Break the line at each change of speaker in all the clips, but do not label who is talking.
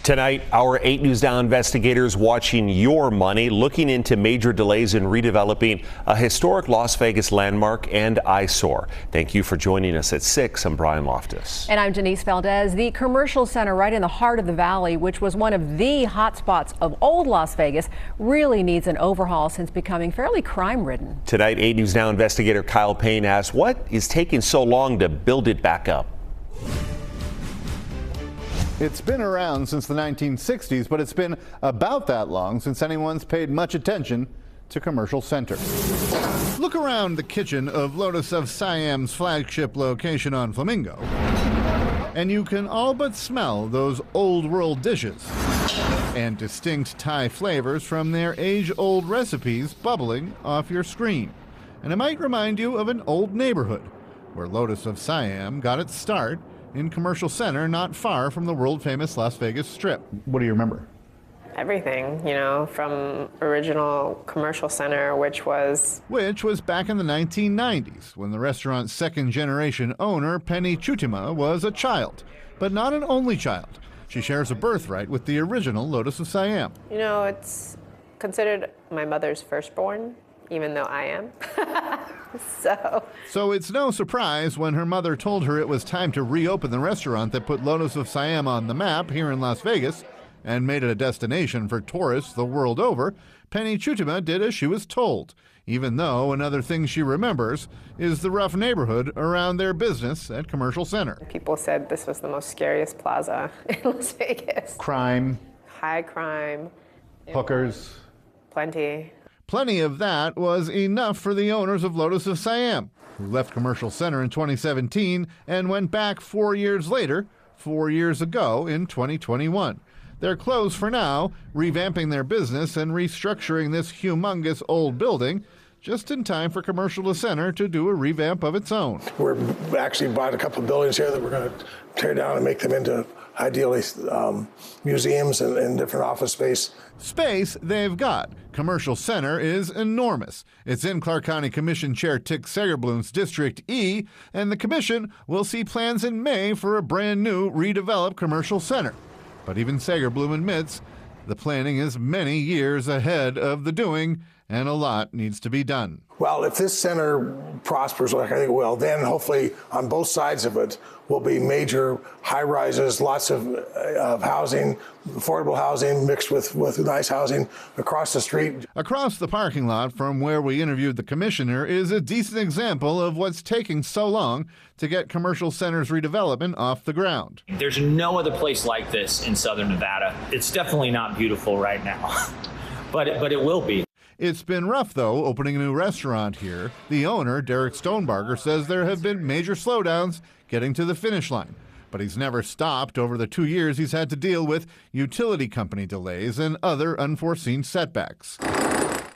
Tonight, our 8 News Now investigators watching your money, looking into major delays in redeveloping a historic Las Vegas landmark and eyesore. Thank you for joining us at 6. I'm Brian Loftus.
And I'm Janice Valdez. The commercial center right in the heart of the valley, which was one of the hot spots of old Las Vegas, really needs an overhaul since becoming fairly crime-ridden.
Tonight, 8 News Now investigator Kyle Payne asks what is taking so long to build it back up.
It's been around since the 1960s, but it's been about that long since anyone's paid much attention to commercial centers. Look around the kitchen of Lotus of Siam's flagship location on Flamingo, and you can all but smell those old-world dishes and distinct Thai flavors from their age-old recipes bubbling off your screen. And it might remind you of an old neighborhood where Lotus of Siam got its start in Commercial Center, not far from the world-famous Las Vegas Strip. What do you remember?
Everything, you know, from original Commercial Center, which was
back in the 1990s, when the restaurant's second-generation owner, Penny Chutima, was a child, but not an only child. She shares a birthright with the original Lotus of Siam.
You know, it's considered my mother's firstborn, even though I am.
So it's no surprise when her mother told her it was time to reopen the restaurant that put Lotus of Siam on the map here in Las Vegas and made it a destination for tourists the world over, Penny Chutima did as she was told, even though another thing she remembers is the rough neighborhood around their business at Commercial Center.
People said this was the most scariest plaza in Las Vegas.
Crime.
High crime.
Hookers.
Plenty.
Plenty of that was enough for the owners of Lotus of Siam, who left Commercial Center in 2017 and went back 4 years later, 4 years ago in 2021. They're closed for now, revamping their business and restructuring this humongous old building just in time for Commercial Center to do a revamp of its own.
We're actually bought a couple of buildings here that we're going to tear down and make them into ideally museums and different office space.
Space they've got. Commercial Center is enormous. It's in Clark County Commission Chair Tick Sagerblum's District E, and the Commission will see plans in May for a brand new redeveloped Commercial Center. But even Sagerblum admits the planning is many years ahead of the doing, and a lot needs to be done.
Well, if this center prospers like I think it will, then hopefully on both sides of it will be major high-rises, lots of housing, affordable housing mixed with nice housing across the street.
Across the parking lot from where we interviewed the commissioner is a decent example of what's taking so long to get Commercial Center's redevelopment off the ground.
There's no other place like this in Southern Nevada. It's definitely not beautiful right now, but it will be.
It's been rough, though, opening a new restaurant here. The owner, Derek Stonebarger, says there have been major slowdowns getting to the finish line. But he's never stopped over the 2 years he's had to deal with utility company delays and other unforeseen setbacks.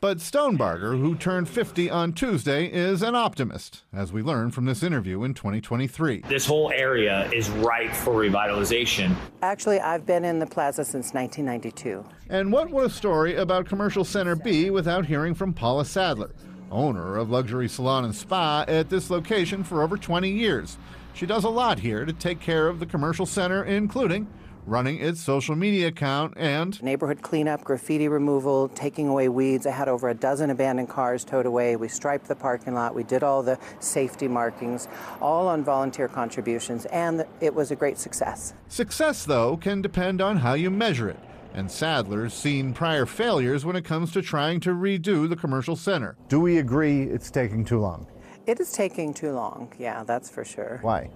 But Stonebarger, who turned 50 on Tuesday, is an optimist, as we learned from this interview in 2023.
This whole area is ripe for revitalization.
Actually, I've been in the plaza since 1992.
And what would a story about Commercial Center be without hearing from Paula Sadler, owner of Luxury Salon and Spa at this location for over 20 years. She does a lot here to take care of the Commercial Center, including running its social media account and
neighborhood cleanup, graffiti removal, taking away weeds. I had over a dozen abandoned cars towed away. We striped the parking lot. We did all the safety markings, all on volunteer contributions, and it was a great success.
Success, though, can depend on how you measure it. And Sadler's seen prior failures when it comes to trying to redo the Commercial Center.
Do we agree it's taking too long?
It is taking too long, yeah, that's for sure.
Why?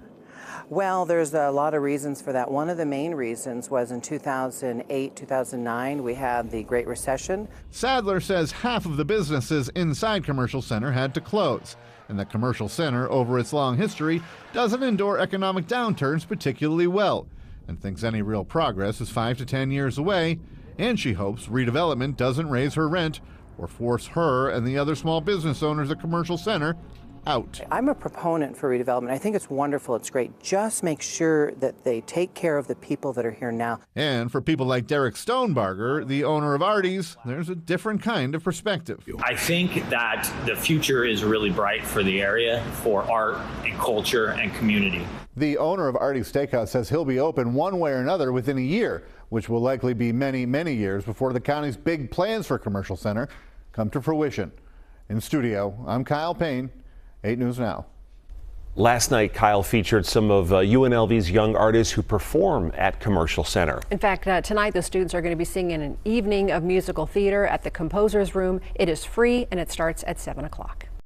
Well, there's a lot of reasons for that. One of the main reasons was in 2008, 2009, we had the Great Recession.
Sadler says half of the businesses inside Commercial Center had to close, and that Commercial Center, over its long history, doesn't endure economic downturns particularly well, and thinks any real progress is 5 to 10 years away, and she hopes redevelopment doesn't raise her rent or force her and the other small business owners at Commercial Center out.
I'm a proponent for redevelopment. I think it's wonderful. It's great. Just make sure that they take care of the people that are here now.
And for people like Derek Stonebarger, the owner of Artie's, there's a different kind of perspective.
I think that the future is really bright for the area, for art and culture and community.
The owner of Artie's Steakhouse says he'll be open one way or another within a year, which will likely be many, many years before the county's big plans for commercial center come to fruition. In studio, I'm Kyle Payne, 8 News Now.
Last night, Kyle featured some of UNLV's young artists who perform at Commercial Center.
In fact, tonight the students are going to be singing an evening of musical theater at the Composer's Room. It is free and it starts at 7 o'clock.